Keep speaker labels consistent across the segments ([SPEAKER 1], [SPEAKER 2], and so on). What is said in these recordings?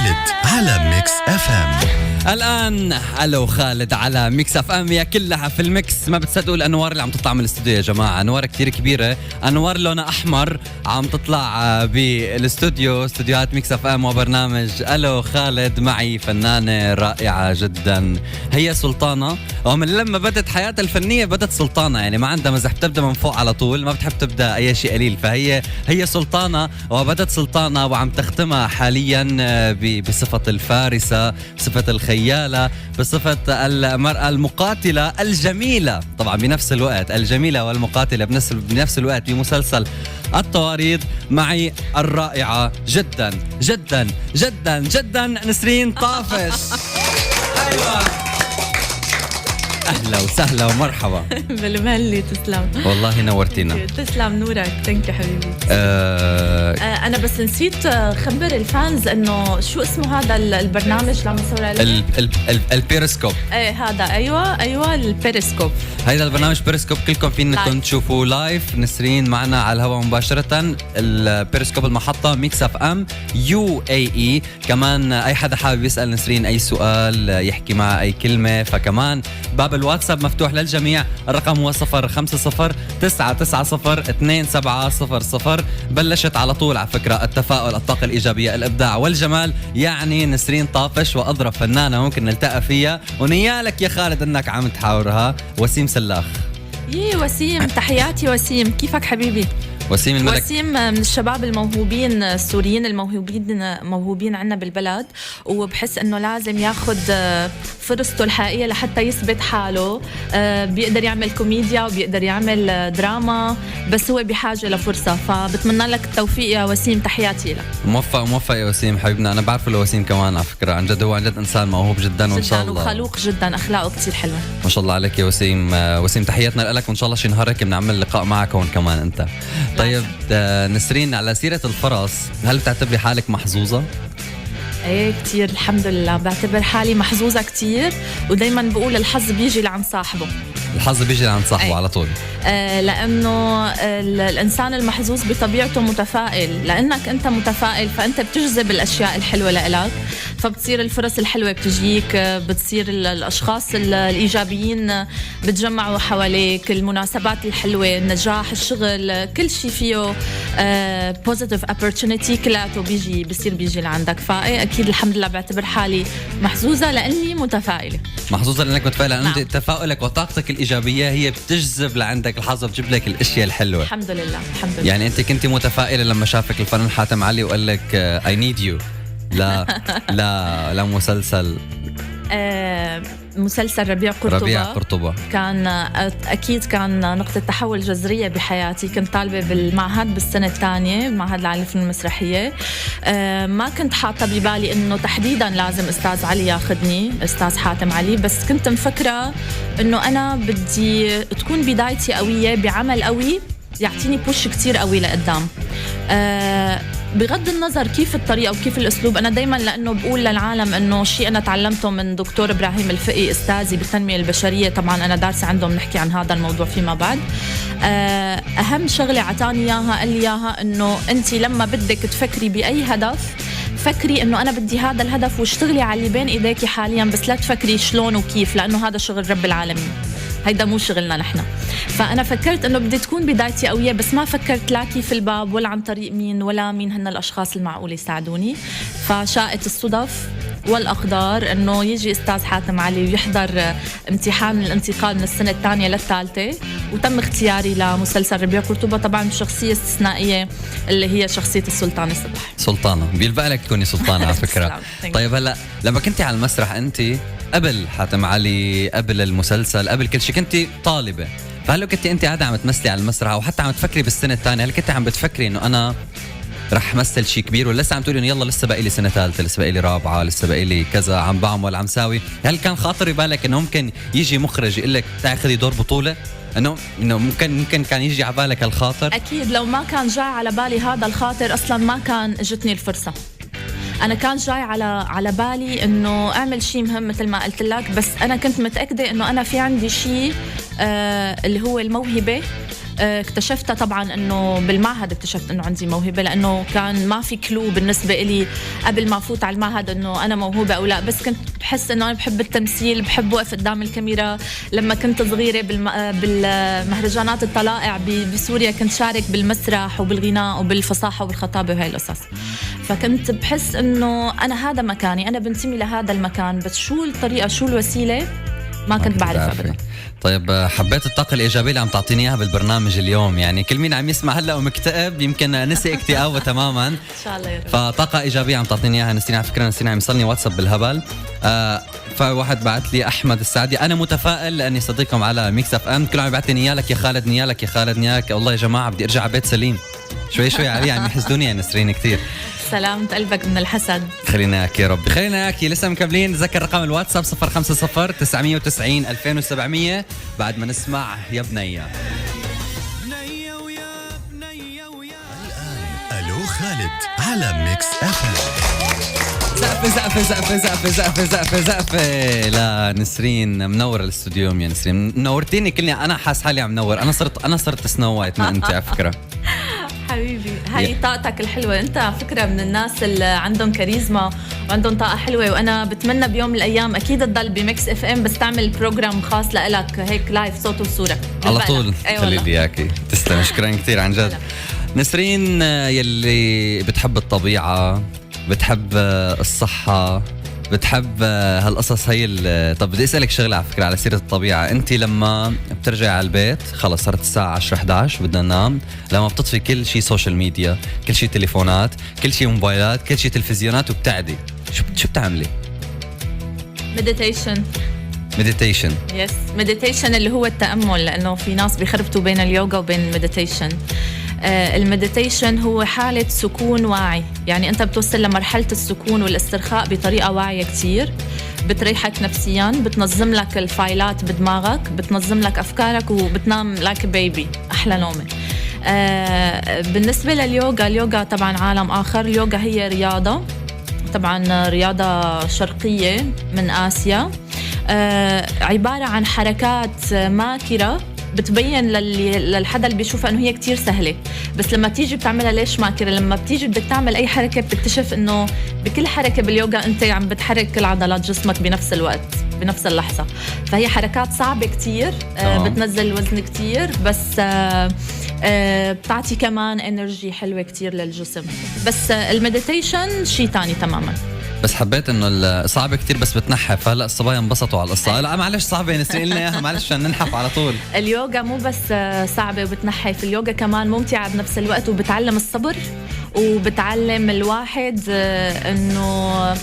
[SPEAKER 1] خالد على ميكس اف ام.
[SPEAKER 2] الآن ألو خالد على ميكس اف ام، يا كلها في الميكس. ما بتصدقوا الأنوار اللي عم تطلع من الاستوديو يا جماعة، أنوار كتير كبيرة، أنوار لونها أحمر عم تطلع بالاستوديو، استوديوهات ميكس اف ام وبرنامج ألو خالد. معي فنانة رائعة جدا، هي سلطانة، ومن لما بدت حياتها الفنية بدت سلطانة، يعني ما عندها مزح، بتبدأ من فوق على طول، ما بتحب تبدأ أي شيء قليل. فهي سلطانة وبدت سلطانة وعم تختمها حاليا بصفة الفارسة، بصفة الخيالة، بصفة المرأة المقاتلة الجميلة، طبعا بنفس الوقت الجميلة والمقاتلة بنفس الوقت، بمسلسل الطواريد. معي الرائعة جدا جدا جدا جدا نسرين طافش. أيوة، أهلا وسهلا ومرحبا.
[SPEAKER 3] بالمهلي، تسلم
[SPEAKER 2] والله نورتينا.
[SPEAKER 3] تسلم نورك. ثانك يو حبيبي. انا بس نسيت خبر الفانز انه شو اسمه هذا البرنامج اللي عم يصور عليه.
[SPEAKER 2] البيريسكوب.
[SPEAKER 3] ايه هذا، ايوه البيريسكوب.
[SPEAKER 2] هيدا البرنامج بيريسكوب كلكم فينكم تشوفوا لايف. نسرين معنا على الهواء مباشرة. البيريسكوب المحطة ميكس اف ام UAE. كمان اي حدا حابب يسأل نسرين اي سؤال، يحكي معها اي كلمة، فكمان باب الواتساب مفتوح للجميع. الرقم هو 0509902700. بلشت على طول على فكرة التفاؤل، الطاقة الإيجابية، الإبداع والجمال. يعني نسرين طافش، وأضرب فنانة ممكن نلتقى فيها، ونيالك يا خالد أنك عم تحاورها، وسيم سلاخ.
[SPEAKER 3] وسيم، تحياتي وسيم، كيفك حبيبي؟
[SPEAKER 2] وسيم الملك.
[SPEAKER 3] وسيم من الشباب الموهوبين السوريين الموهوبين عنا بالبلد، وبحس انه لازم ياخد فرصته الحقيقية لحتى يثبت حاله. بيقدر يعمل كوميديا وبيقدر يعمل دراما، بس هو بحاجة لفرصة. فبتمنى لك التوفيق يا وسيم، تحياتي لك.
[SPEAKER 2] موفق يا وسيم حبيبنا. أنا بعرف له وسيم كمان على فكرة، عن جد هو عن جد إنسان موهوب جدا، وإن شاء الله
[SPEAKER 3] وخلوق جدا، أخلاقه كتير حلوة
[SPEAKER 2] ما شاء الله عليك يا وسيم. وسيم تحياتنا لك، وإن شاء الله شي نهار هيك بنعمل لقاء معك هون كمان أنت. طيب نسرين، على سيرة الفرص، هل بتعتبري حالك محظوظة؟
[SPEAKER 3] ايه كتير، الحمد لله بعتبر حالي محظوظة كتير، ودايما بقول الحظ بيجي لعند صاحبه.
[SPEAKER 2] الحظ بيجي لعند صاحبه على طول.
[SPEAKER 3] لأنه الإنسان المحظوظ بطبيعته متفائل، لأنك أنت متفائل فأنت بتجذب الأشياء الحلوة لإلك، فبتصير الفرص الحلوة بتجيك، بتصير الأشخاص الإيجابيين بتجمعوا حواليك، المناسبات الحلوة، النجاح، الشغل، كل شيء فيه positive opportunity كلاته بيجي لعندك. فأي أكيد الحمد لله بعتبر حالي محظوظة لأني متفائلة.
[SPEAKER 2] محظوظة لأنك متفائلة، لأن
[SPEAKER 3] نعم.
[SPEAKER 2] تفاؤلك وطاقتك الإيجابية هي بتجذب لعندك الحظ، بتجيب لك الأشياء الحلوة.
[SPEAKER 3] الحمد لله.
[SPEAKER 2] يعني أنت كنت متفائلة لما شافك الفنان حاتم علي وقال لك I need you لا مسلسل
[SPEAKER 3] مسلسل ربيع قرطبة. كان أكيد كان نقطة تحول جذرية بحياتي. كنت طالبة بالمعهد بالسنة الثانية، المعهد العالي للفنون المسرحية. ما كنت حاطة ببالي إنه تحديدا لازم أستاذ علي ياخدني، أستاذ حاتم علي، بس كنت مفكرة إنه أنا بدي تكون بدايتي قوية بعمل قوي يعطيني بوش كتير قوي لقدام. بغض النظر كيف الطريقة وكيف الأسلوب، أنا دايماً لأنه بقول للعالم أنه شيء أنا تعلمته من دكتور إبراهيم الفقي أستاذي بالتنمية البشرية، طبعاً أنا دارسة عندهم، نحكي عن هذا الموضوع فيما بعد. أهم شغلة عطاني إياها، قال لي إياها أنه أنت لما بدك تفكري بأي هدف، فكري أنه أنا بدي هذا الهدف واشتغلي على اللي بين إيديكي حالياً، بس لا تفكري شلون وكيف، لأنه هذا شغل رب العالمين، هيدا مو شغلنا نحن. فأنا فكرت أنه بدي تكون بدايتي قوية، بس ما فكرت لا كيف الباب ولا عن طريق مين ولا مين هن الأشخاص المعقول يساعدوني. فشاءت الصدف والأقدار أنه يجي أستاذ حاتم علي ويحضر امتحان الانتقال من السنة الثانية للثالثة، وتم اختياري لمسلسل ربيع قرطبة، طبعا بشخصية استثنائية اللي هي شخصية السلطانة صباح.
[SPEAKER 2] سلطانة بيلبق لك تكوني سلطانة على فكرة. طيب هلا لما كنتي على المسرح أنت قبل حاتم علي، قبل المسلسل، قبل كل شيء، كنتي طالبة، فهل كنتي أنت قاعدة عم تمثلي على المسرح أو حتى عم تفكري بالسنة الثانية، هل كنتي عم بتفكري إنه أنا رح مثل شيء كبير، ولا لسه عم تقولي إنه يلا لسه باقي لي سنة ثالثة، لسه باقي لي رابعة، لسه باقي لي كذا، عم بعمل عم ساوي؟ هل كان خاطر بالك إنه ممكن يجي مخرج يقول لك تعي خذي دور بطولة؟ إنه ممكن كان يجي على بالك الخاطر؟
[SPEAKER 3] أكيد لو ما كان جاي على بالي هذا الخاطر أصلا ما كان اجتني الفرصة. أنا كان جاي على بالي إنه أعمل شيء مهم مثل ما قلت لك، بس أنا كنت متأكدة إنه أنا في عندي شيء اللي هو الموهبة اكتشفتها طبعا انه بالمعهد اكتشفت انه عندي موهبه، لانه كان ما في كلو بالنسبه إلي قبل ما افوت على المعهد انه انا موهوبه او لا، بس كنت بحس انه انا بحب التمثيل، بحب وقف قدام الكاميرا. لما كنت صغيره بالمهرجانات الطلائع بسوريا كنت شارك بالمسرح وبالغناء وبالفصاحه والخطابه وهي القصص، فكنت بحس انه انا هذا مكاني، انا بنتمي لهذا المكان، بس شو الطريقه شو الوسيله ما كنت بعرف ابدا.
[SPEAKER 2] طيب حبيت الطاقة الإيجابية اللي عم تعطيني إياها بالبرنامج اليوم، يعني كل مين عم يسمع هلا ومكتئب يمكن نسي اكتئابه تماما. إن
[SPEAKER 3] شاء الله يا رب.
[SPEAKER 2] فطاقة إيجابية عم تعطيني إياها نسرين. على فكرة نسرين عم يصلني واتساب بالهبل. فواحد بعت لي أحمد السعدي، أنا متفائل لأني صديقكم على ميكس اف ام، كل عم يبعت لي نيالك يا خالد، نيالك يا خالد، نيالك. والله يا جماعة بدي أرجع على بيت سليم. شوي علي عم يحسدوني يا نسرين كتير.
[SPEAKER 3] سلامة قلبك من الحسد.
[SPEAKER 2] خلينا اياك يا رب، خلينا اياك. لسه مكملين. تذكر رقم الواتساب 050 990 2700 بعد ما نسمع يا بنية.
[SPEAKER 1] الآن ألو خالد على ميكس اف ام.
[SPEAKER 2] زقفة لا نسرين منور الاستوديو يا نسرين، منورتيني كلني. انا حاس حالي عم منور، انا صرت سنو وايت ما انت على فكرة.
[SPEAKER 3] حبيبي هاي طاقتك الحلوة، انت على فكرة من الناس اللي عندهم كاريزما وعندهم طاقة حلوة، وانا بتمنى بيوم من الايام اكيد تضل بميكس اف ام، بس تعمل بروجرام خاص لإلك هيك لايف صوت وصورة
[SPEAKER 2] على طول. خلي لي اياكي. تسلم، شكرا كثير عن جد. نسرين يلي بتحب الطبيعة، بتحب الصحة، بتحب هالقصص هي. طب بدي اسالك شغله على فكره على سيره الطبيعه، انت لما بترجعي على البيت خلص صارت الساعه 10 11 بدنا ننام، لما بتطفي كل شيء سوشيال ميديا، كل شيء تليفونات، كل شيء موبايلات، كل شيء تلفزيونات، وبتعدي شو بتعملي؟ مديتيشن. يس
[SPEAKER 3] مديتيشن اللي هو التامل، لانه في ناس بيخربطوا بين اليوغا وبين المديتيشن. المديتيشن هو حالة سكون واعي، يعني أنت بتوصل لمرحلة السكون والاسترخاء بطريقة واعية كتير، بتريحك نفسياً، بتنظم لك الفايلات بدماغك، بتنظم لك أفكارك، وبتنام لايك بيبي أحلى نومة. بالنسبة لليوغا، اليوغا طبعاً عالم آخر. اليوغا هي رياضة، طبعاً رياضة شرقية من آسيا، عبارة عن حركات ماكرة بتبين للحدا اللي بيشوفها انه هي كتير سهله، بس لما تيجي بتعملها ليش ماكره؟ لما بتيجي بدك تعمل اي حركه بتكتشف انه بكل حركه باليوغا انت عم بتحرك كل عضلات جسمك بنفس الوقت بنفس اللحظه، فهي حركات صعبه كتير. بتنزل الوزن كتير، بس بتعطي كمان انرجي حلوه كتير للجسم. بس المديتيشن شيء تاني تماما.
[SPEAKER 2] بس حبيت انه صعبه كتير بس بتنحف. هلا الصبايا انبسطوا على القصه. لا معلش صعبه نسأل لنا اياها، معلش عشان ننحف على طول.
[SPEAKER 3] اليوغا مو بس صعبه وبتنحف، اليوغا كمان ممتعه بنفس الوقت، وبتعلم الصبر، وبتعلم الواحد انه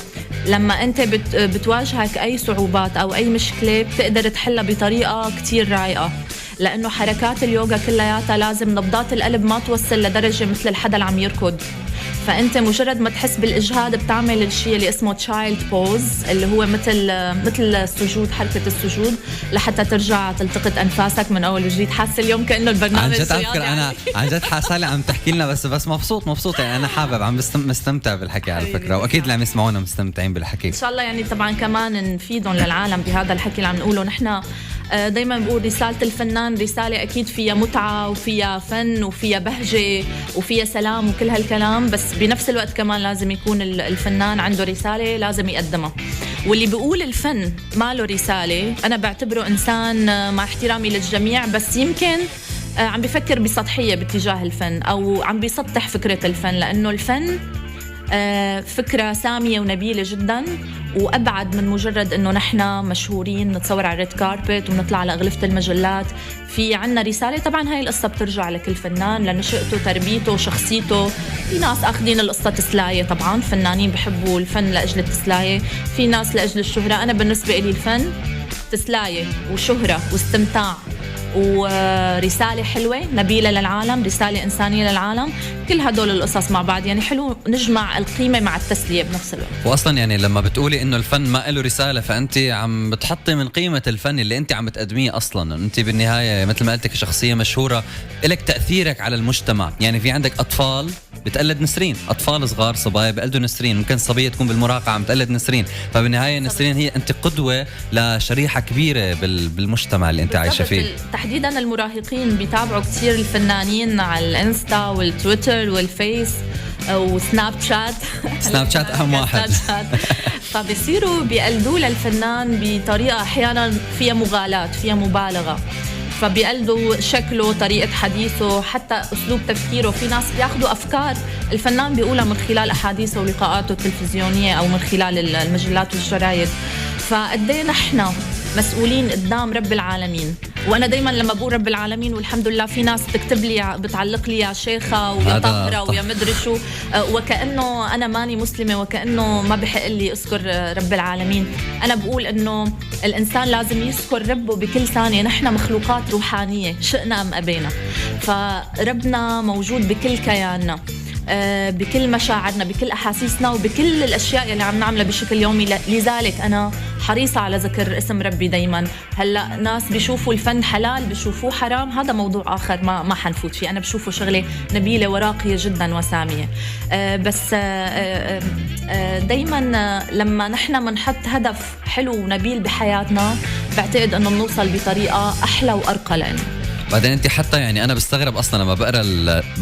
[SPEAKER 3] لما انت بتواجهك اي صعوبات او اي مشكله بتقدر تحلها بطريقه كتير رايقه، لانه حركات اليوغا كلياتها لازم نبضات القلب ما توصل لدرجه مثل الحدا اللي عم يركض، فانت مجرد ما تحس بالاجهاد بتعمل الشيء اللي اسمه تشايلد بوز، اللي هو مثل السجود، حركه السجود، لحتى ترجع تلتقط انفاسك من اول وجديد. حاسه اليوم كانه البرنامج
[SPEAKER 2] عن جد أفكر انا عن جد حاسه عم تحكي لنا بس مبسوط يعني انا حابب عم مستمتع بالحكي على فكره، واكيد اللي عم يسمعونا مستمتعين بالحكي
[SPEAKER 3] ان شاء الله. يعني طبعا كمان نفيدهم للعالم بهذا الحكي اللي عم نقوله نحن. دايما بقول رسالة الفنان رسالة أكيد فيها متعة وفيها فن وفيها بهجة وفيها سلام وكل هالكلام، بس بنفس الوقت كمان لازم يكون الفنان عنده رسالة لازم يقدمها. واللي بيقول الفن ما له رسالة أنا بعتبره إنسان مع احترامي للجميع، بس يمكن عم بيفكر بسطحية باتجاه الفن، أو عم بيسطح فكرة الفن، لأنه الفن فكرة سامية ونبيلة جدا، وأبعد من مجرد أنه نحن مشهورين نتصور على الريد كاربت ونطلع على أغلفة المجلات. في عنا رسالة. طبعا هاي القصة بترجع لكل فنان لنشأته، تربيته، شخصيته. في ناس أخذين القصة تسلاية، طبعا فنانين بحبوا الفن لأجل التسلاية، في ناس لأجل الشهرة. أنا بالنسبة لي الفن تسلاية وشهرة واستمتاع ورسالة حلوة نبيلة للعالم، رسالة إنسانية للعالم، كل هدول القصص مع بعض. يعني حلو نجمع القيمة مع التسلية بنفس الوقت.
[SPEAKER 2] وأصلا يعني لما بتقولي إنه الفن ما له رسالة، فأنت عم بتحطي من قيمة الفن اللي أنت عم تقدميه. أصلا أنت بالنهاية مثل ما قلتك شخصية مشهورة، إلك تأثيرك على المجتمع. يعني في عندك أطفال بتقلد نسرين، أطفال صغار صبايا بيقلدوا نسرين، ممكن صبية تكون بالمراهقة عم تقلد نسرين، فبالنهاية نسرين هي أنت قدوة لشريحة كبيرة بالمجتمع اللي أنت عايشة فيه.
[SPEAKER 3] تحديدا المراهقين بيتابعوا كتير الفنانين على الانستا والتويتر والفيس وسناب شات.
[SPEAKER 2] سناب شات أهم واحد.
[SPEAKER 3] فبيصيروا بيقلدوا للفنان بطريقة أحيانا فيها مغالاة، فيها مبالغة، فبيقلدوا شكله، طريقة حديثه، حتى أسلوب تفكيره. في ناس بياخدوا أفكار الفنان بيقولها من خلال أحاديثه ولقاءاته التلفزيونية أو من خلال المجلات والجرايد. فقديه نحن مسؤولين قدام رب العالمين. وانا دايما لما بقول رب العالمين والحمد لله في ناس بتكتب لي بتعلق لي يا شيخه ويا طاهره ويا مدري شو، وكانه انا ماني مسلمه وكانه ما بحق لي اذكر رب العالمين. انا بقول انه الانسان لازم يذكر ربه بكل ثانيه. نحن مخلوقات روحانيه شئنا ام ابينا، فربنا موجود بكل كياننا، بكل مشاعرنا، بكل أحاسيسنا، وبكل الأشياء اللي عم نعملها بشكل يومي. لذلك أنا حريصة على ذكر اسم ربي دايما. هلأ ناس بيشوفوا الفن حلال بيشوفوه حرام، هذا موضوع آخر ما حنفوت فيه. أنا بشوفه شغلة نبيلة وراقية جدا وسامية. بس دايما لما نحن منحط هدف حلو ونبيل بحياتنا بعتقد أنه بنوصل بطريقة أحلى وأرقى لنا.
[SPEAKER 2] بعدين انت حتى يعني انا بستغرب اصلا لما بقرا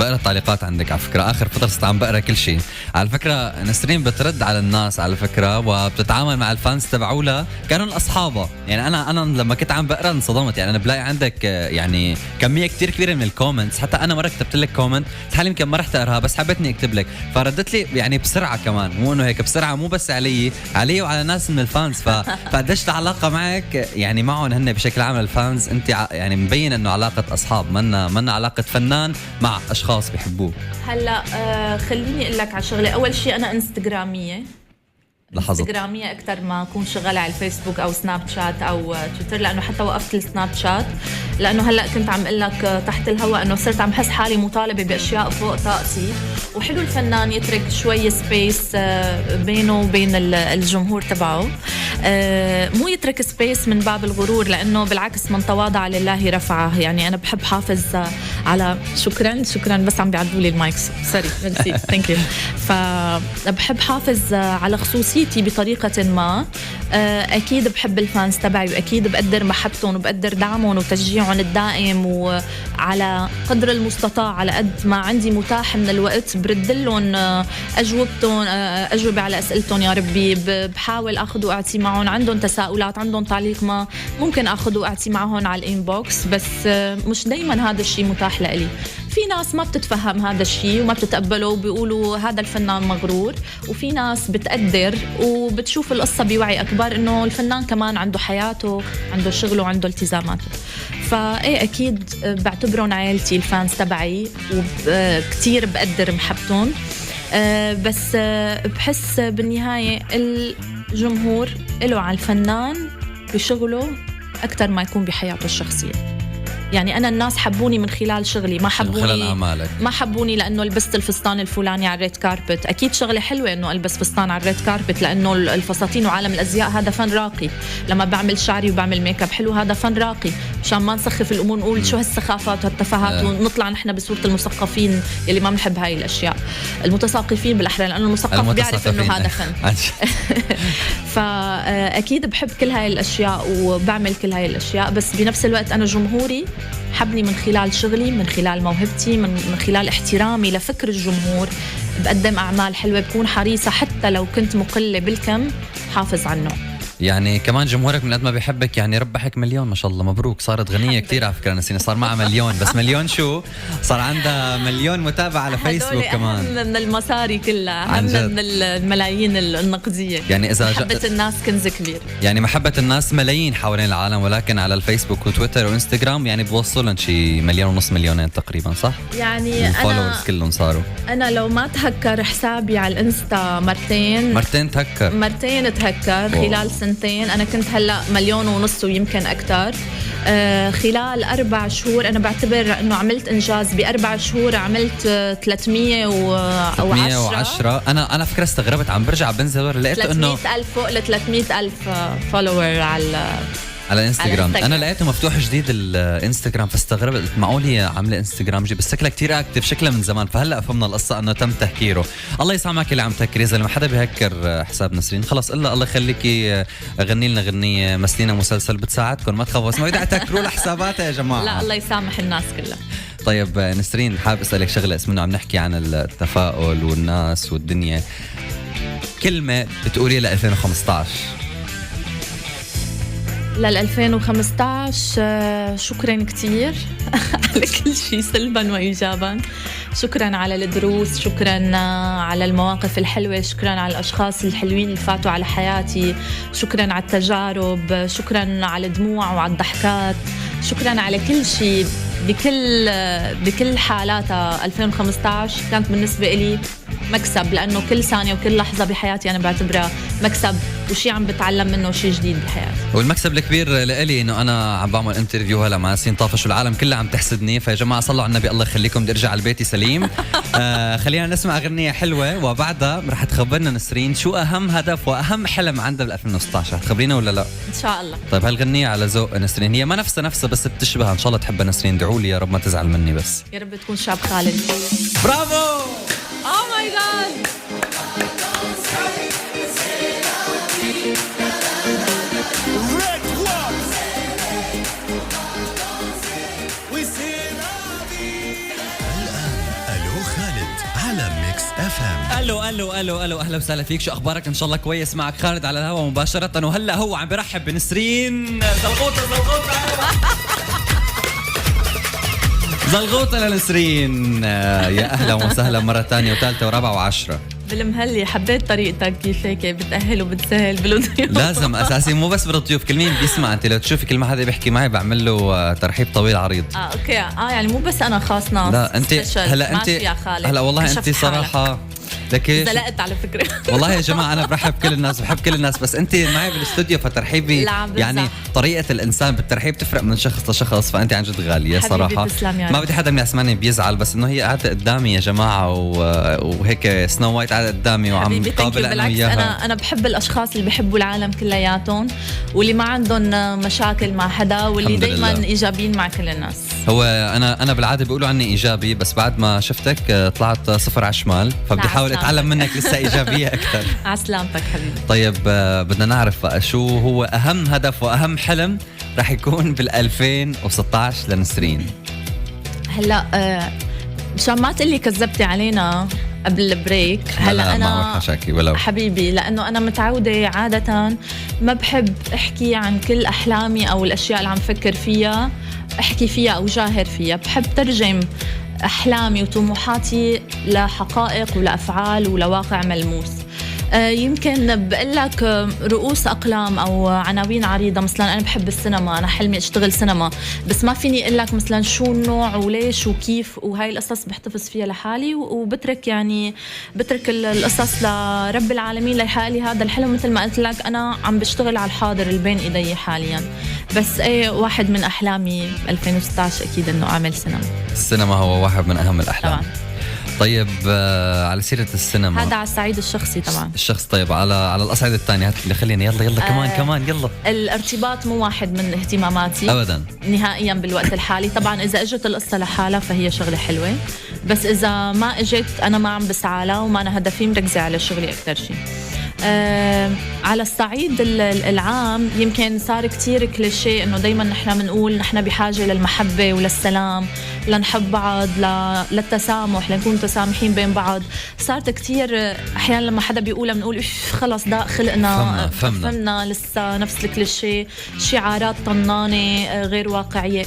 [SPEAKER 2] التعليقات عندك. على فكره اخر فتره صرت عم بقرا كل شيء. على فكره نسرين بترد على الناس على فكره وبتتعامل مع الفانز تبعولها كانوا اصحابها. يعني انا لما كنت عم بقرا انصدمت. يعني انا بلاقي عندك يعني كميه كتير كبيره من الكومنتس. حتى انا مره كتبت لك كومنت حالي يمكن ما رح تقراها بس حبيتني اكتب لك، فردت لي يعني بسرعه كمان، مو انه هيك بسرعه، مو بس علي وعلى ناس من الفانز. فقديش العلاقه معك يعني معهم هن بشكل عام الفانز؟ انت يعني مبين انه علاقه أصحاب منا علاقة فنان مع أشخاص بيحبوه.
[SPEAKER 3] هلأ خليني أقول لك على شغلة. أول شيء أنا انستغرامية.
[SPEAKER 2] لاحظت.
[SPEAKER 3] انستغرامية أكتر ما أكون شغالة على الفيسبوك أو سناب شات أو تويتر، لأنه حتى وقفت السناب شات لأنه هلأ كنت عم أقول لك تحت الهواء أنه صرت عم حس حالي مطالبة بأشياء فوق طاقتي. وحلو الفنان يترك شوي سبيس بينه وبين الجمهور تبعه، مو يترك سبيس من باب الغرور، لأنه بالعكس من تواضع لله رفعه. يعني أنا بحب حافظ على شكرا بس عم بيعدوا لي المايك، سوري ميرسي ثانك يو. فبحب حافظ على خصوصيتي بطريقة ما. أكيد بحب الفانز تبعي وأكيد بقدر محبتهم وبقدر دعمهم وتشجيعهم الدائم، وعلى قدر المستطاع على قد ما عندي متاح من الوقت برد لهم أجوبة على أسئلتهم يا ربي. بحاول أخذ وأعطي معهم، عندهم تساؤلات عندهم تعليق ما ممكن أخذ وأعطي معهم على الإنبوكس، بس مش دايما هذا الشيء متاح لإلي. في ناس ما بتتفهم هذا الشيء وما بتتقبله وبيقولوا هذا الفنان مغرور، وفي ناس بتقدر وبتشوف القصة بوعي أكبر إنه الفنان كمان عنده حياته، عنده شغله وعنده التزاماته. فإيه أكيد بعتبرهم عائلتي الفانز تبعي وكتير بقدر محبتهم. بس بحس بالنهاية الجمهور له على الفنان بشغله أكتر ما يكون بحياته الشخصية. يعني أنا الناس حبوني من خلال شغلي، ما حبوني لأنه لبست الفستان الفلاني على الريد كاربت. أكيد شغلة حلوة إنه ألبس فستان على الريد كاربت لأنه الفساتين وعالم الأزياء هذا فن راقي. لما بعمل شعري وبعمل ميك اب حلو هذا فن راقي، مشان ما نسخف الأمور نقول شو هالسخافات وهالتفاهات ونطلع نحن بصورة المثقفين اللي ما بنحب هاي الأشياء. المثقفين بالأحرى، لأنه المثقف بيعرف إنه هذا فن. فأكيد بحب كل هاي الأشياء وبعمل كل هاي الأشياء، بس بنفس الوقت أنا جمهوري حبني من خلال شغلي، من خلال موهبتي، من خلال احترامي لفكر الجمهور. بقدم أعمال حلوة، بكون حريصة حتى لو كنت مقلة بالكم حافظ عنه.
[SPEAKER 2] يعني كمان جمهورك من قد ما بيحبك يعني ربحك مليون ما شاء الله، مبروك. صارت غنية كتير على فكرة، نسينا صار معها مليون. بس مليون شو صار عندها مليون متابع على فيسبوك كمان.
[SPEAKER 3] من المصاري كلها، من الملايين النقدية.
[SPEAKER 2] يعني إذا
[SPEAKER 3] محبة الناس كنز كبير.
[SPEAKER 2] يعني محبة الناس ملايين حوالين العالم، ولكن على الفيسبوك وتويتر وإنستغرام يعني بوصلن شي 1.5 مليون تقريبا، صح؟
[SPEAKER 3] يعني
[SPEAKER 2] الفولورز كلهم صاروا.
[SPEAKER 3] أنا لو ما تهكر حسابي على الإنستا مرتين تهكر خلال سنتين. أنا كنت هلأ 1.5 مليون ويمكن أكتر. خلال 4 شهور أنا بعتبر أنه عملت إنجاز. ب4 شهور عملت 310.
[SPEAKER 2] أنا فكرة استغربت، عم برجع بنزل لقيت إنه
[SPEAKER 3] 300,000 فوق ل 300,000 فولوور
[SPEAKER 2] على انستغرام.
[SPEAKER 3] على
[SPEAKER 2] انا لقيته مفتوح جديد الانستغرام فاستغربت، قلت معقول هي عامله انستغرام جديد؟ بس شكلها كتير اكتف، شكلها من زمان. فهلا فهمنا القصه انه تم تهكيره. الله يسامحك اللي عم تهكر، اذا لما حدا بيهكر حساب نسرين خلص الا الله يخليكي غني لنا غنيه، مثلينا مسلسل بتساعدكم، ما تخافوا، بس ما بدي تهكروا لها حساباتها يا جماعه.
[SPEAKER 3] لا الله يسامح الناس كلها.
[SPEAKER 2] طيب نسرين، حابب اسالك شغله، اسمنا عم نحكي عن التفاؤل والناس والدنيا، كلمه بتقولي ل 2015.
[SPEAKER 3] لل 2015 شكرا كتير على كل شيء سلبا وايجابا. شكرا على الدروس، شكرا على المواقف الحلوه، شكرا على الاشخاص الحلوين اللي فاتوا على حياتي، شكرا على التجارب، شكرا على الدموع وعلى الضحكات، شكرا على كل شيء بكل حالاتها. 2015 كانت بالنسبه لي مكسب، لانه كل ثانيه وكل لحظه بحياتي انا بعتبرها مكسب وشي عم بتعلم منه شيء جديد بحياتي.
[SPEAKER 2] والمكسب الكبير لإلي انه انا عم بعمل انترفيو هلا مع نسرين طافش والعالم كلها عم تحسدني، فيا جماعه صلوا على النبي الله يخليكم، بدي ارجع على بيتي سليم. خلينا نسمع اغنيه حلوه وبعدها رح تخبرنا نسرين شو اهم هدف واهم حلم عندها بال 2016. تخبرينا ولا لا؟
[SPEAKER 3] ان شاء الله.
[SPEAKER 2] طيب هالغنيه على ذوق نسرين، هي ما نفسها بس بتشبهها، ان شاء الله تحبها نسرين. ادعوا لي يا رب ما تزعل مني بس.
[SPEAKER 3] يا رب تكون شاب خالد.
[SPEAKER 2] برافو.
[SPEAKER 3] اوه ماي جاد.
[SPEAKER 1] ألو خالد على ميكس اف ام.
[SPEAKER 2] الو اهلا وسهلا فيك، شو اخبارك؟ ان شاء الله كويس. معك خالد على الهواء مباشره، وهلا هو عم برحب بنسرين زلغوطه لنسرين. يا اهلا وسهلا مره ثانيه وثالثه ورابعه وعشره.
[SPEAKER 3] بالمهلي حبيت طريقتك كيف هيك بتأهل وبتسهل بالضيوف.
[SPEAKER 2] لازم اساسي، مو بس بالضيوف، كل مين بيسمع. انت لو تشوفي كل ما حدا بيحكي معي بعمل له ترحيب طويل عريض.
[SPEAKER 3] اوكي. يعني مو بس انا خاص ناس.
[SPEAKER 2] لا انت هلا والله انت صراحه لكن
[SPEAKER 3] زلقت على فكره.
[SPEAKER 2] والله يا جماعه انا بحب كل الناس بس انت معي بالاستوديو فترحيبي يعني طريقه الانسان بالترحيب تفرق من شخص لشخص، فانت عن جد غاليه صراحه. ما بدي حدا من يسمعني بيزعل، بس انه هي قاعده قدامي يا جماعه وهيك سنو وايت قاعده قدامي وعم قابل انا وياها.
[SPEAKER 3] انا بحب الاشخاص اللي بيحبوا العالم كلياتهم واللي ما عندهم مشاكل مع حدا واللي دائما ايجابيين مع كل الناس.
[SPEAKER 2] هو انا بالعاده بيقولوا عني ايجابي، بس بعد ما شفتك طلعت صفر على الشمال، فبدي احاول اتعلم منك لسه ايجابيه اكثر.
[SPEAKER 3] على سلامتك حبيبي.
[SPEAKER 2] طيب بدنا نعرف بقى شو هو اهم هدف واهم حلم رح يكون بال 2016 لنسرين.
[SPEAKER 3] هلا مشان ما تقلي كذبتي علينا قبل البريك. هلا انا حبيبي، لانه انا متعوده عاده ما بحب احكي عن كل احلامي او الاشياء اللي عم فكر فيها احكي فيها او جاهر فيها. بحب ترجم احلامي وطموحاتي لحقائق ولافعال ولواقع ملموس. يمكن بقول لك رؤوس اقلام او عناوين عريضه. مثلا انا بحب السينما، انا حلمي اشتغل سينما، بس ما فيني اقول لك مثلا شو النوع وليش وكيف، وهاي القصص بحتفظ فيها لحالي وبترك القصص لرب العالمين ليحقق لي هذا الحلم. مثل ما قلت لك انا عم بشتغل على الحاضر اللي بين ايدي حاليا، بس واحد من احلامي 2016 اكيد انه اعمل سينما.
[SPEAKER 2] السينما هو واحد من اهم الاحلام طبعا. طيب على سيرة السينما،
[SPEAKER 3] هذا على الصعيد الشخصي طبعا.
[SPEAKER 2] الشخص طيب على الأصعد الثاني، هات اللي خليني يلا كمان يلا.
[SPEAKER 3] الارتباط مو واحد من اهتماماتي
[SPEAKER 2] أبدا
[SPEAKER 3] نهائيا بالوقت الحالي. طبعا إذا اجت القصة لحالها فهي شغلة حلوة، بس إذا ما اجت أنا ما عم بسعى لها وما أنا هدفي مركزة على شغلي أكثر شيء. على الصعيد العام يمكن صار كتير كليشيه انه دايما نحن بنقول نحن بحاجه للمحبه وللسلام، لنحب بعض، للتسامح، لنكون متسامحين بين بعض. صارت كتير احيانا لما حدا بيقولها بنقول خلص ده خلقنا فهمنا لسه نفس الكليشيه، شعارات طنانه غير واقعيه.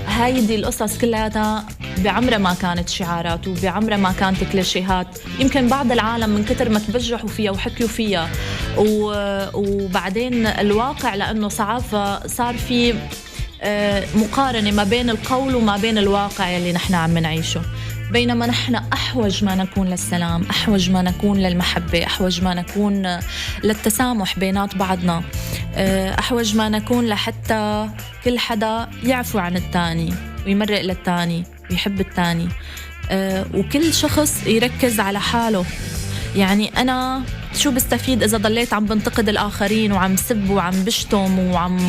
[SPEAKER 3] هايدي القصص كلها بعمرها ما كانت شعارات وبعمرها ما كانت كليشيهات. يمكن بعض العالم من كتر ما تبجحوا فيها وحكيوا فيها وبعدين الواقع لأنه صعب صار في مقارنة ما بين القول وما بين الواقع اللي نحن عم نعيشه. بينما نحن أحوج ما نكون للسلام، أحوج ما نكون للمحبة، أحوج ما نكون للتسامح بينات بعضنا، أحوج ما نكون لحتى كل حدا يعفو عن التاني ويمرق للتاني ويحب التاني، وكل شخص يركز على حاله. يعني أنا شو بستفيد إذا ضليت عم بنتقد الآخرين وعم سب وعم بشتم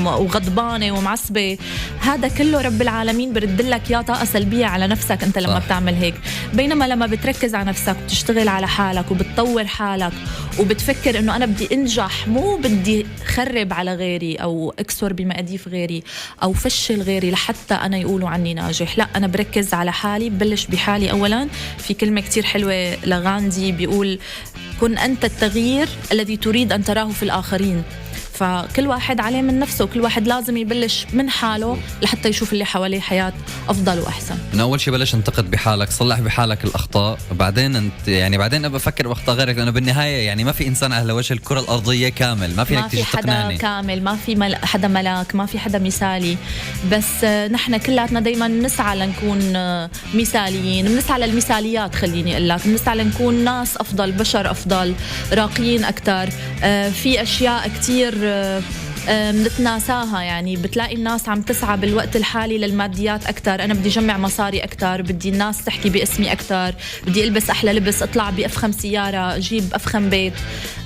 [SPEAKER 3] وغضبانة ومعصبة؟ هذا كله رب العالمين برد لك يا طاقة سلبية على نفسك أنت لما بتعمل هيك. بينما لما بتركز على نفسك وبتشتغل على حالك وبتطور حالك وبتفكر إنه أنا بدي أنجح، مو بدي خرب على غيري أو أكسر بمقاديف غيري أو فشل غيري لحتى أنا يقولوا عني ناجح، لا، أنا بركز على حالي، ببلش بحالي أولا. في كلمة كتير حلوة لغاندي بيقول كن أنت التغيير الذي تريد أن تراه في الآخرين. فكل واحد عليه من نفسه، كل واحد لازم يبلش من حاله لحتى يشوف اللي حواليه حياة أفضل وأحسن.
[SPEAKER 2] من أول شيء بلش انتقد بحالك، صلح بحالك الأخطاء، بعدين انت يعني بعدين أبقى أفكر بأخطاء غيرك، لأنه بالنهاية يعني ما في إنسان على وجه الكرة الأرضية كامل، ما فيك تيجي تقنعني.
[SPEAKER 3] ما في حدا كامل، ما في حدا ملاك، ما في حدا مثالي، بس نحن كلاتنا دايما نسعى لنكون مثاليين، بنسعى للمثاليات، خليني أقول لك بنسعى لنكون ناس أفضل، بشر أفضل، راقيين أكتر. في أشياء كتير بنتناساها، يعني بتلاقي الناس عم تسعى بالوقت الحالي للماديات أكتر. أنا بدي جمع مصاري أكتر، بدي الناس تحكي باسمي أكتر، بدي ألبس أحلى لبس، أطلع بأفخم سيارة، أجيب أفخم بيت،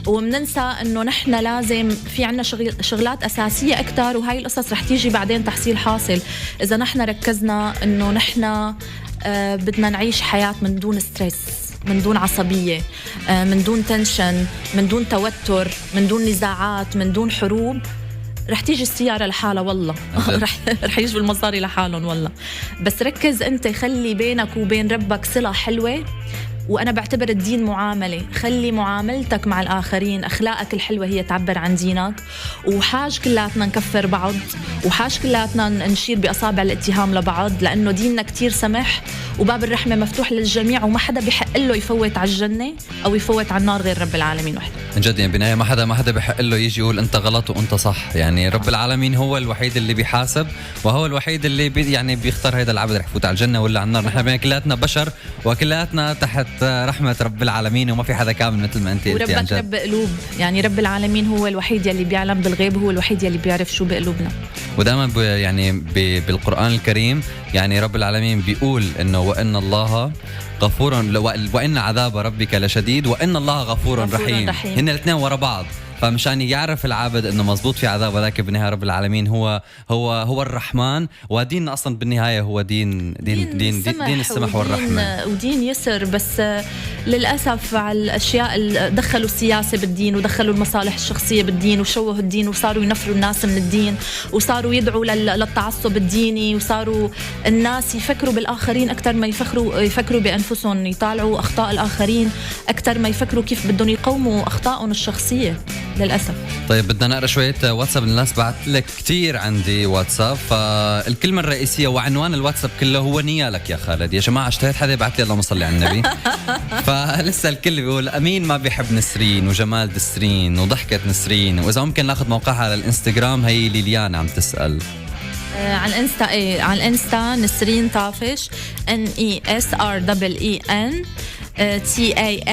[SPEAKER 3] ومننسى أنه نحن لازم في عنا شغلات أساسية أكتر، وهاي القصص رح تيجي بعدين تحصيل حاصل إذا نحن ركزنا أنه نحن بدنا نعيش حياة من دون ستريس، من دون عصبية، من دون تنشن، من دون توتر، من دون نزاعات، من دون حروب. رح تيجي السيارة لحالها والله رح يجوا المصاري لحالهم والله. بس ركز أنت، خلي بينك وبين ربك صلة حلوة. وأنا بعتبر الدين معاملة، خلي معاملتك مع الآخرين، أخلاقك الحلوة هي تعبر عن دينك. وحاج كلاتنا نكفر بعض، وحاج كلاتنا نشير بأصابع الاتهام لبعض، لأنه ديننا كتير سمح وباب الرحمة مفتوح للجميع، وما حدا بيحق له يفوت على الجنة أو يفوت على النار غير رب العالمين وحده.
[SPEAKER 2] من جد يعني بالنهاية ما حدا بيحق له يجي يقول أنت غلط وأنت صح. يعني رب العالمين هو الوحيد اللي بيحاسب، وهو الوحيد اللي يعني بيختار هيدا العبد رح يفوت على الجنة ولا على النار. نحن كلاتنا بشر وكلاتنا تحت رحمة رب العالمين، وما في حدا كامل مثل ما أنت قلتي.
[SPEAKER 3] وربك رب قلوب، يعني رب العالمين هو الوحيد يلي بيعلم بالغيب، هو الوحيد يلي بيعرف شو بقلوبنا.
[SPEAKER 2] ودائما يعني بالقرآن الكريم يعني رب العالمين بيقول إنه وإن الله غفور، وإن عذاب ربك لشديد، وإن الله غفور رحيم. هن الاثنين ورا بعض، فمشان يعرف العبد انه مزبوط في عذاب، ولكن بالنهايه رب العالمين هو الرحمن. وديننا اصلا بالنهايه هو دين السمح والرحمه
[SPEAKER 3] ودين يسر. بس للاسف على الاشياء اللي دخلوا السياسه بالدين، ودخلوا المصالح الشخصيه بالدين، وشوهوا الدين، وصاروا ينفروا الناس من الدين، وصاروا يدعوا للتعصب الديني، وصاروا الناس يفكروا بالاخرين اكثر ما يفكروا بانفسهم، يطالعوا اخطاء الاخرين اكثر ما يفكروا كيف بدهم يقوموا اخطائهم الشخصيه للأسف.
[SPEAKER 2] طيب بدنا نقرأ شوية واتساب. الناس بعت لك كتير عندي واتساب، فالكلمة الرئيسية وعنوان الواتساب كله هو نيالك يا خالد. يا جماعة اشتهيت حدا يبعت لي اللهم صل على النبي. فلسه الكل بيقول أمين ما بيحب نسرين، وجمال نسرين، وضحكة نسرين. وإذا ممكن ناخذ موقعها على الانستغرام. هي ليليان عم تسأل
[SPEAKER 3] على الانستا. على الانستا نسرين طافش NESREEN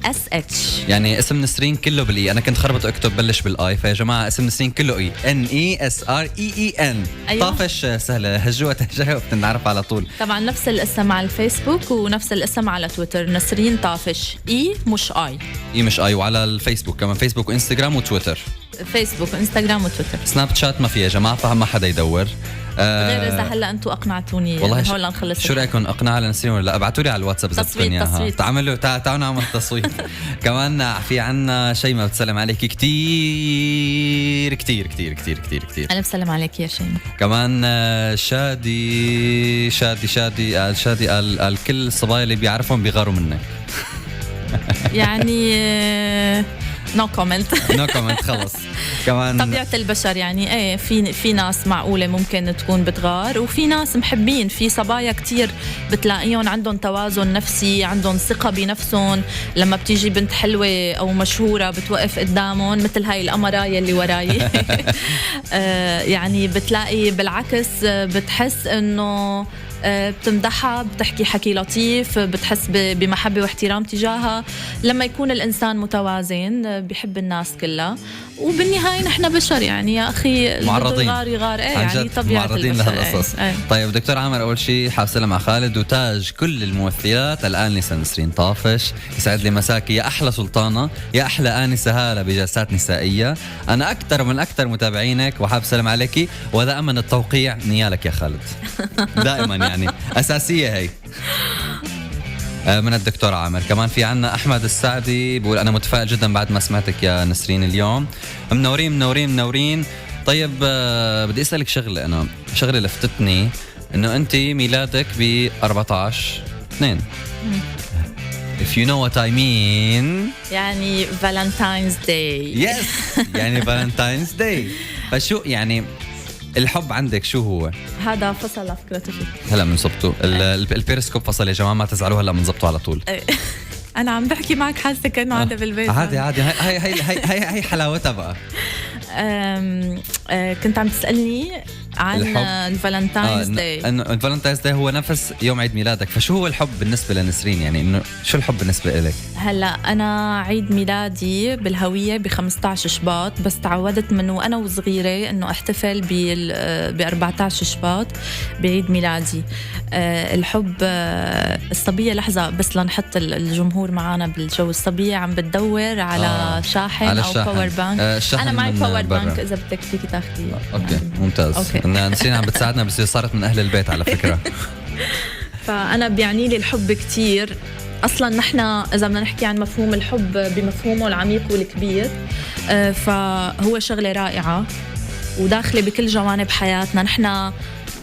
[SPEAKER 3] TAFESH.
[SPEAKER 2] يعني اسم نسرين كله بالإي. أنا كنت خربط أكتب بلش بالآي، فيا جماعة اسم نسرين كله إي NESREEN.
[SPEAKER 3] أيوة.
[SPEAKER 2] طافش سهلة، هجوة تجاوب بنعرف على طول.
[SPEAKER 3] طبعا نفس الاسم على الفيسبوك ونفس الاسم على تويتر، نسرين طافش، إي مش آي.
[SPEAKER 2] إي مش آي. وعلى الفيسبوك كمان، فيسبوك وإنستغرام وتويتر.
[SPEAKER 3] فيسبوك وإنستغرام وتويتر.
[SPEAKER 2] سناب شات ما فيها يا جماعة، فهم ما حدا يدور.
[SPEAKER 3] غير إذا هلا أنتوا أقنعتوني والله. هون نخلص.
[SPEAKER 2] شو رأيكم أقنع لنسرين ولا لا؟ ابعتوا لي على الواتساب إذا بدكم إياها. تعالوا نعمل تصويت. كمان في عنا شيماء بتسلم عليك كتير كتير كتير كتير كتير كتير.
[SPEAKER 3] أنا بسلم عليك يا شيماء. كمان
[SPEAKER 2] شادي قال كل الصبايا اللي بيعرفهم بيغاروا منك.
[SPEAKER 3] يعني نو كومنت
[SPEAKER 2] خلص. كمان
[SPEAKER 3] طبيعة البشر يعني ايه، في ناس معقولة ممكن تكون بتغار، وفي ناس محبين. في صبايا كتير بتلاقيهم عندهم توازن نفسي، عندهم ثقة بنفسهم. لما بتيجي بنت حلوة أو مشهورة بتوقف قدامهم مثل هاي القمراية اللي وراي. يعني بتلاقي بالعكس بتحس إنه بتمدحها، بتحكي حكي لطيف، بتحس بمحبة واحترام تجاهها. لما يكون الإنسان متوازن بيحب الناس كلها. وبالنهاية نحن بشر يعني يا أخي،
[SPEAKER 2] معرضين
[SPEAKER 3] غار يعني طبيعة
[SPEAKER 2] معرضين لهالقصص. طيب دكتور عامر، أول شيء حاب سلم على خالد وتاج كل الممثلات الآنسة نسرين طافش. يسعد لي مساكي يا أحلى سلطانة، يا أحلى آنسة هالة بجلسات نسائية. أنا أكثر من أكثر متابعينك وحاب سلم عليكي، ودائما التوقيع نيالك يا خالد. دائما يعني أساسية هي. من الدكتور عامر كمان في عنا أحمد السعدي بقول أنا متفائل جدا بعد ما سمعتك يا نسرين اليوم. منورين منورين منورين. طيب بدي أسألك شغلة، أنا شغلة لفتتني إنه أنت ميلادك ب 14/2. If you know what I mean.
[SPEAKER 3] يعني Valentine's Day.
[SPEAKER 2] Yes. يعني Valentine's Day. فشو يعني الحب عندك شو هو؟
[SPEAKER 3] هذا فصل فكرته فيك.
[SPEAKER 2] هلا بنظبطه البيرسكوب فصل يا جماعه، ما تزعلوا، هلا بنظبطه على طول.
[SPEAKER 3] انا عم بحكي معك حاسه كانه عندي بالبيت.
[SPEAKER 2] عادي عادي، هي حلاوتها بقى.
[SPEAKER 3] كنت عم تسالني عن الفالنتاينز داي.
[SPEAKER 2] انه الفالنتاينز داي هو نفس يوم عيد ميلادك، فشو هو الحب بالنسبه لنسرين؟ يعني انه شو الحب بالنسبه لك؟
[SPEAKER 3] هلا انا عيد ميلادي بالهويه ب 15 شباط، بس تعودت من وانا وصغيره انه احتفل ب 14 شباط بعيد ميلادي. الحب الصبيه، لحظه بس لنحط الجمهور معنا بالجو. الصبيه عم بتدور على شاحن او باور بانك. انا معي باور بانك اذا بدك فيك تاخذي.
[SPEAKER 2] اوكي ممتاز. أوكي. نسرين عم بتساعدنا، بس صارت من اهل البيت على فكره.
[SPEAKER 3] فانا بيعني لي الحب كتير. اصلا نحن اذا بدنا نحكي عن مفهوم الحب بمفهومه العميق والكبير، فهو شغله رائعه وداخله بكل جوانب حياتنا. نحن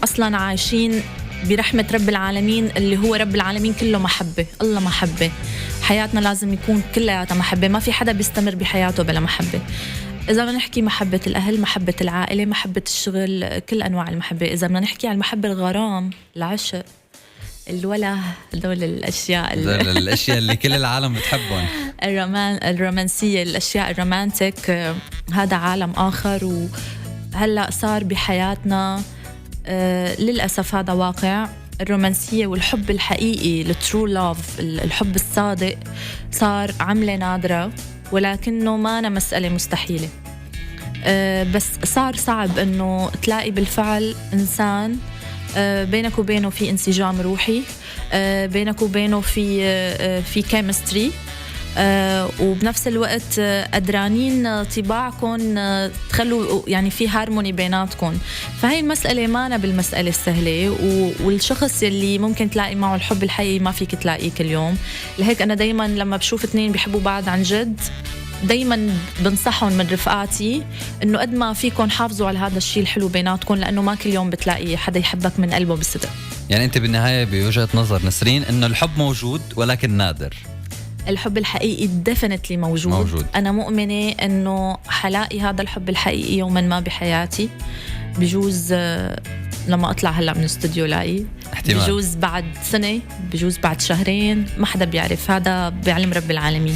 [SPEAKER 3] اصلا عايشين برحمه رب العالمين اللي هو رب العالمين كله محبه. الله محبه، حياتنا لازم يكون كلها محبه، ما في حدا بيستمر بحياته بلا محبه. إذا بدنا نحكي محبة الأهل، محبة العائلة، محبة الشغل، كل أنواع المحبة. إذا بدنا نحكي عن المحبة، الغرام، العشق، الوله، هدول الأشياء
[SPEAKER 2] اللي كل العالم بتحبهم.
[SPEAKER 3] الرومانسية، الأشياء الرومانتيك، هذا عالم آخر. وهلأ صار بحياتنا للأسف هذا واقع. الرومانسية والحب الحقيقي، الترو لاف، الحب الصادق، صار عملة نادرة، ولكنه ما أنا مسألة مستحيلة. بس صار صعب أنه تلاقي بالفعل إنسان بينك وبينه في انسجام روحي، بينك وبينه في كيمستري، وبنفس الوقت قدرانين طباعكم تخلوا يعني في هارموني بيناتكم. فهي المسألة ما أنا بالمسألة السهلة، والشخص اللي ممكن تلاقي معه الحب الحقيقي ما فيك تلاقيه كل يوم. لهيك أنا دايما لما بشوف اثنين بيحبوا بعض عن جد، دايما بنصحهم من رفقاتي انه قد ما فيكم حافظوا على هذا الشيء الحلو بيناتكم، لانه ما كل يوم بتلاقي حدا يحبك من قلبه بصدق. يعني
[SPEAKER 2] انت بالنهايه بوجهه نظر نسرين انه الحب موجود ولكن نادر.
[SPEAKER 3] الحب الحقيقي ديفينتلي موجود. انا مؤمنه انه حلاقي هذا الحب الحقيقي يوما ما بحياتي. بجوز لما اطلع هلا من الاستوديو لاقي، بجوز بعد سنة، بجوز بعد شهرين، ما حدا بيعرف، هذا بعلم رب العالمين.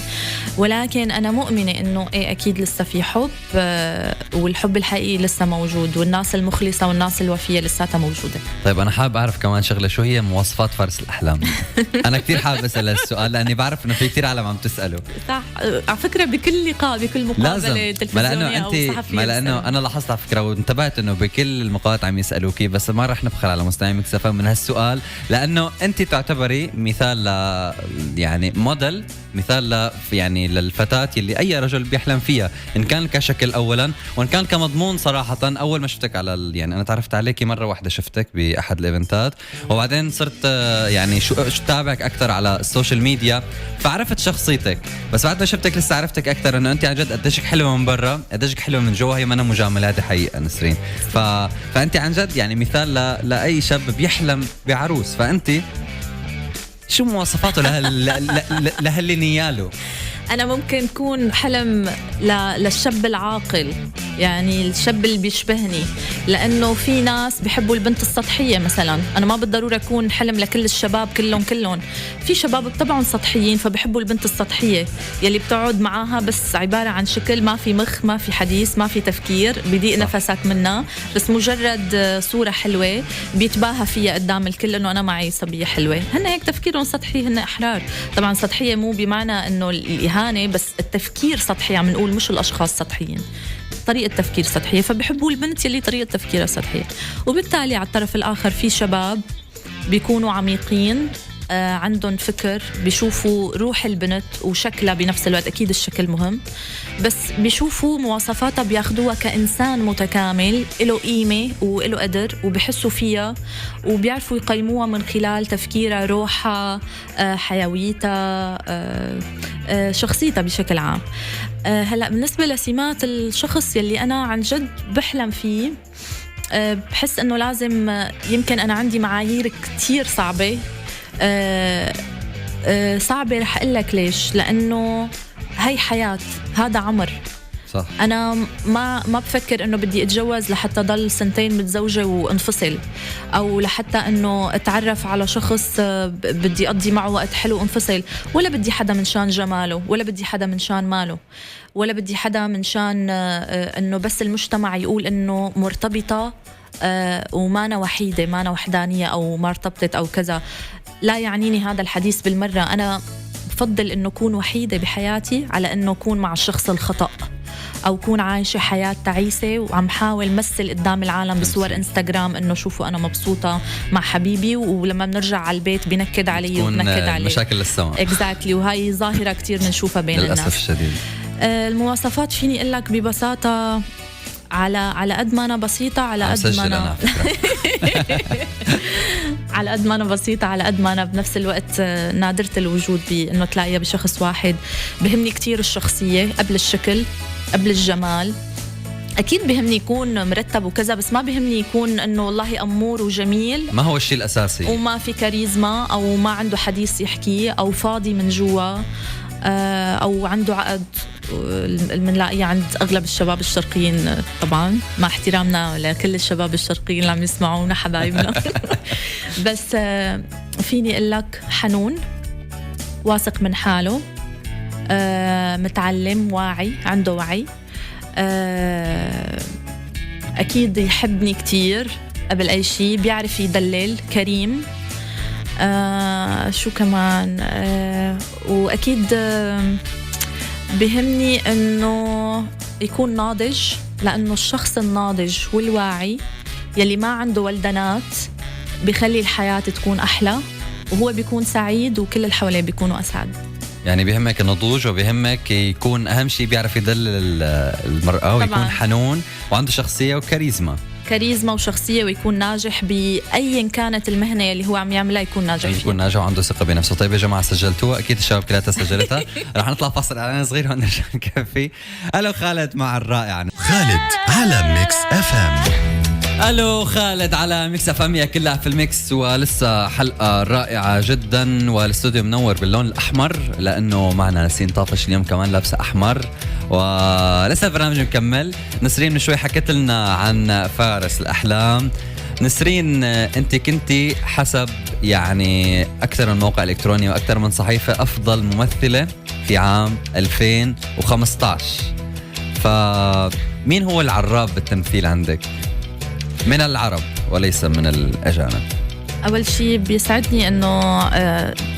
[SPEAKER 3] ولكن أنا مؤمنة إنه إيه أكيد لسه في حب، والحب الحقيقي لسه موجود، والناس المخلصة والناس الوفية لساتها موجودة.
[SPEAKER 2] طيب أنا حابب أعرف كمان شغلة، شو هي مواصفات فارس الأحلام؟ أنا كتير حابب أسأل السؤال لأني بعرف إنه في كتير عالم عم تسأله.
[SPEAKER 3] صح، على فكرة بكل لقاء، بكل مقابلة تلفزيونية أو صحفية،
[SPEAKER 2] لأنه أنا لاحظت على فكرة وانتبهت إنه بكل المقالات عم يسألوكي، بس ما رح نبخل على مستمعي ميكس اف ام من هالسؤال، لأنه أنت تعتبري مثال يعني موديل، مثال يعني للفتاة اللي أي رجل بيحلم فيها، إن كان كشكل أولا وإن كان كمضمون. صراحة أول ما شفتك على يعني أنا تعرفت عليكي مرة واحدة، شفتك بأحد الإيفنتات، وبعدين صرت يعني شو تابعك أكتر على السوشيال ميديا، فعرفت شخصيتك. بس بعد ما شفتك لسه عرفتك أكتر إنه أنت عن جد قديشك حلوة من برا، قديشك حلوة من جوا. هي ما أنا مجاملة، هذه حقيقة نسرين. فأنت عن جد يعني مثال لأي شاب بيحلم بعروس. فأنت شو مواصفاته لهاللي نياله؟
[SPEAKER 3] أنا ممكن كون حلم للشاب العاقل يعني الشاب اللي بيشبهني، لأنه في ناس بيحبوا البنت السطحية مثلا. أنا ما بالضرورة أكون حلم لكل الشباب كلهم. في شباب بطبعهم سطحيين فبيحبوا البنت السطحية يلي بتقعد معاها بس عبارة عن شكل، ما في مخ، ما في حديث، ما في تفكير، بيضيق نفسك منها، بس مجرد صورة حلوة بيتباهى فيها قدام الكل إنه أنا معي صبية حلوة. هن هيك تفكيرهم سطحي، هن أحرار. طبعا سطحية مو بمعنى إنه الإهانة، بس التفكير سطحي، عم نقول مش الأشخاص سطحيين، طريقة تفكير سطحية. فبحبوا البنت يلي طريقة تفكيرها سطحية. وبالتالي على الطرف الآخر في شباب بيكونوا عميقين، عندهم فكر، بيشوفوا روح البنت وشكلها بنفس الوقت، أكيد الشكل مهم، بس بيشوفوا مواصفاتها بياخدوها كإنسان متكامل له قيمة وله قدر، وبيحسوا فيها وبيعرفوا يقيموها من خلال تفكيرها، روحها، حيويتها، شخصيتها بشكل عام. هلأ بالنسبة لسمات الشخص يلي أنا عن جد بحلم فيه، بحس أنه لازم، يمكن أنا عندي معايير كتير صعبة. صعبة، رح أقول لك ليش. لأنه هاي حياة، هذا عمر.
[SPEAKER 2] صح.
[SPEAKER 3] أنا ما بفكر إنه بدي أتجوز لحتى ضل 2 متزوجة وانفصل، أو لحتى إنه أتعرف على شخص بدي أقضي معه وقت حلو وانفصل، ولا بدي حدا من شان جماله، ولا بدي حدا من شان ماله، ولا بدي حدا من شان إنه بس المجتمع يقول إنه مرتبطة وما أنا وحيدة، ما أنا وحدانية، أو ما ارتبطت أو كذا. لا يعنيني هذا الحديث بالمرة. أنا بفضل إنه أكون وحيدة بحياتي على إنه أكون مع الشخص الخطأ، أو أكون عايشة حياة تعيسة وعم حاول مثل قدام العالم بصور إنستغرام إنه شوفوا أنا مبسوطة مع حبيبي، ولما بنرجع على البيت بنكد علي وبنكد عليه.
[SPEAKER 2] مشاكل للسماء.
[SPEAKER 3] exactly. وهي ظاهرة كتير بنشوفها بين الناس
[SPEAKER 2] للأسف الشديد.
[SPEAKER 3] المواصفات فيني أقول لك ببساطة، على قد ما أنا بسيطة، على قد ما أنا على قد ما أنا بسيطة، على قد ما أنا بنفس الوقت نادرة الوجود بأنه تلاقيها بشخص واحد. بهمني كتير الشخصية قبل الشكل، قبل الجمال. أكيد بهمني يكون مرتب وكذا، بس ما بهمني يكون إنه والله أمور وجميل،
[SPEAKER 2] ما هو الشيء الأساسي،
[SPEAKER 3] وما في كاريزما، أو ما عنده حديث يحكيه، أو فاضي من جوا، أو عنده عقد المنلاقيه عند أغلب الشباب الشرقيين. طبعا مع احترامنا لكل الشباب الشرقيين اللي عم يسمعونا حبايبنا. بس فيني أقول لك حنون، واثق من حاله، متعلم، واعي، عنده وعي، أكيد يحبني كتير قبل أي شيء، بيعرف يدلل، كريم، شو كمان، وأكيد بهمني أنه يكون ناضج، لأنه الشخص الناضج والواعي يلي ما عنده ولدنات بيخلي الحياة تكون أحلى، وهو بيكون سعيد وكل اللي حواليه بيكونوا أسعد.
[SPEAKER 2] يعني بيهمك النضوج، وبيهمك يكون أهم شيء بيعرف يدلل المرأة، ويكون حنون وعنده شخصية وكاريزما
[SPEAKER 3] وشخصية، ويكون ناجح بأي كانت المهنة اللي هو عم يعملها، يكون ناجح فيها،
[SPEAKER 2] يكون ناجح وعنده ثقة بنفسه. طيب يا جماعة سجلتوها؟ أكيد الشباب كلها سجلتها. رح نطلع فاصل إعلان صغير ونرجع نكفي. ألو خالد مع الرائع
[SPEAKER 1] خالد على ميكس اف ام.
[SPEAKER 2] ألو خالد على ميكس اف ام، يا كلها في الميكس. ولسه حلقة رائعة جدا، والاستوديو منور باللون الأحمر لأنه معنا نسرين طافش اليوم كمان لابسة أحمر، ولسه البرنامج مكمل. نسرين من شوي حكت لنا عن فارس الأحلام. نسرين، أنت كنتي حسب يعني أكثر من موقع إلكتروني وأكثر من صحيفة أفضل ممثلة في عام 2015. فمين هو العراب بالتمثيل عندك من العرب وليس من الأجانب؟
[SPEAKER 3] أول شيء بيسعدني أنه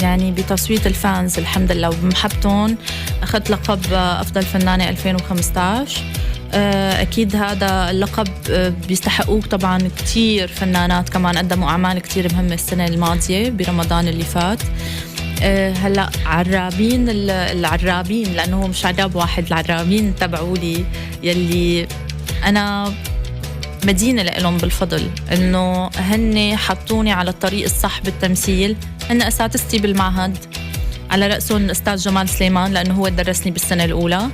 [SPEAKER 3] يعني بتصويت الفانز الحمد لله وبمحبتهم أخذت لقب أفضل فنانة 2015. أكيد هذا اللقب بيستحقوه طبعا كتير فنانات كمان قدموا أعمال كتير مهمة السنة الماضية برمضان اللي فات. هلأ العرابين لأنه مش عراب واحد، العرابين تبعوا لي يلي أنا مدينة لهم بالفضل، إنه هن حطوني على الطريق الصح بالتمثيل. هن أساتذتي بالمعهد، على رأسهم أستاذ جمال سليمان لأنه هو درسني بالسنة الأولى،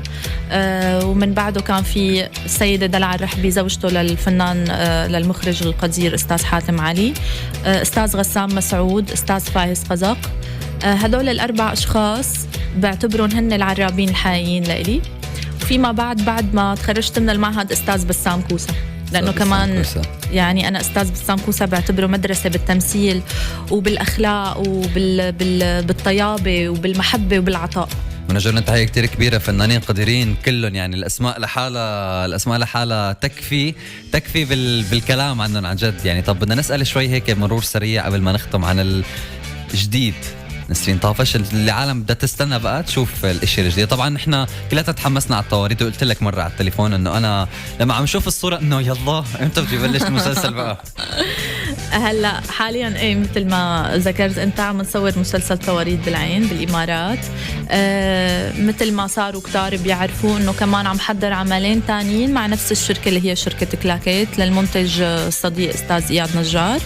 [SPEAKER 3] ومن بعده كان في السيدة دلع الرحبي زوجته للفنان للمخرج القدير أستاذ حاتم علي، أستاذ غسام مسعود، أستاذ فايز قزق. هدول الأربع أشخاص بعتبرهم هن العرابين الحقيقيين لإلي. وفيما بعد ما تخرجت من المعهد أستاذ بسام كوسة، لأنه كمان يعني أنا أستاذ بسام كوسة بعتبره مدرسة بالتمثيل وبالأخلاق وبالطيابة وبالمحبة وبالعطاء.
[SPEAKER 2] ونجر لنا تحية كتير كبيرة، فنانين قديرين كلهم، يعني الأسماء لحالها تكفي بالكلام عنهم عن جد يعني. طب بدنا نسأل شوي هيك مرور سريع قبل ما نختم عن الجديد نسرين طافش اللي العالم بدها تستنى بقى تشوف الاشي الجديد. طبعا نحن كلنا تحمسنا على التواريد، وقلت لك مرة على التليفون انه انا لما عم نشوف الصورة انه يلا امتى بده يبلش المسلسل بقى.
[SPEAKER 3] هلا حاليا ايه مثل ما ذكرت انت عم نصور مسلسل تواريد بالعين بالامارات. مثل ما صاروا كتار بيعرفوا انه كمان عم حضر عملين تانيين مع نفس الشركة اللي هي شركة كلاكيت للمنتج الصديق استاذ اياد نجار.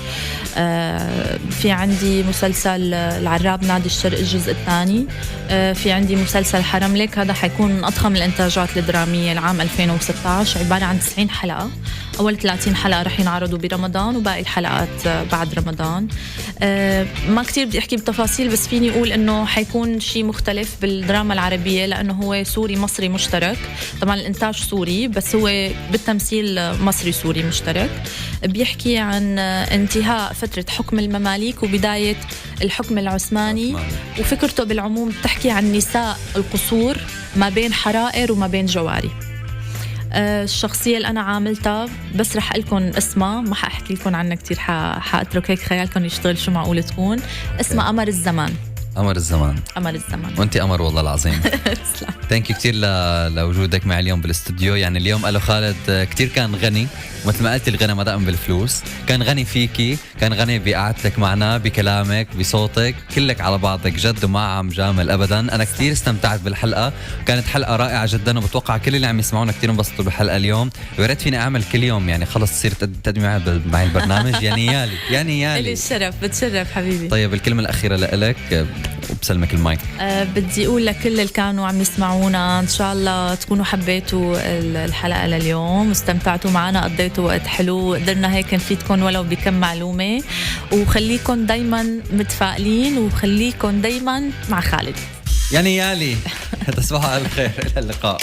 [SPEAKER 3] في عندي مسلسل العراب نادي الشرق الجزء الثاني. في عندي مسلسل حرملك، هذا حيكون من أضخم الإنتاجات الدرامية العام 2016، عبارة عن 90 حلقة. أول 30 حلقة رح ينعرضوا برمضان وباقي الحلقات بعد رمضان. ما كتير بدي أحكي بتفاصيل، بس فيني أقول إنه حيكون شيء مختلف بالدراما العربية، لأنه هو سوري مصري مشترك. طبعا الإنتاج سوري بس هو بالتمثيل مصري سوري مشترك. بيحكي عن انتهاء فترة حكم المماليك وبداية الحكم العثماني، وفكرته بالعموم بتحكي عن نساء القصور ما بين حرائر وما بين جواري. الشخصية اللي أنا عاملتها بس رح أقلكم اسمها، ما حأحكي لكم عنها كتير، حأترك هيك خيالكم يشتغل شو معقول تكون. اسمها قمر الزمان.
[SPEAKER 2] قمر الزمان. وانت قمر والله العظيم. ثانك يو كتير لوجودك معي اليوم بالاستوديو. يعني اليوم قالوا خالد كتير كان غني، مثل ما قلت الغنى ما دائما بالفلوس، كان غني فيكي، كان غني بقعدتك معنا، بكلامك، بصوتك، كلك على بعضك جد وما عم جامل ابدا. انا كتير استمتعت بالحلقه، كانت حلقه رائعه جدا، وبتوقع كل اللي عم يسمعونا كتير انبسطوا بالحلقه اليوم. ويا ريت فيني اعمل كل يوم يعني خلص تصير تقدمي معي البرنامج. يعني يالي
[SPEAKER 3] لي الشرف، بتشرف حبيبي.
[SPEAKER 2] طيب الكلمه الاخيره لك وبسلمك المايك.
[SPEAKER 3] بدي اقول لكل اللي كانوا عم يسمعونا ان شاء الله تكونوا حبيتوا الحلقه لليوم واستمتعتوا معنا، قضيتوا وقت حلو، قدرنا هيك نفيدكم ولو بكم معلومه. وخليكم دايما متفائلين وخليكم دايما مع خالد.
[SPEAKER 2] يعني يالي تصبحوا على الخير، الى اللقاء.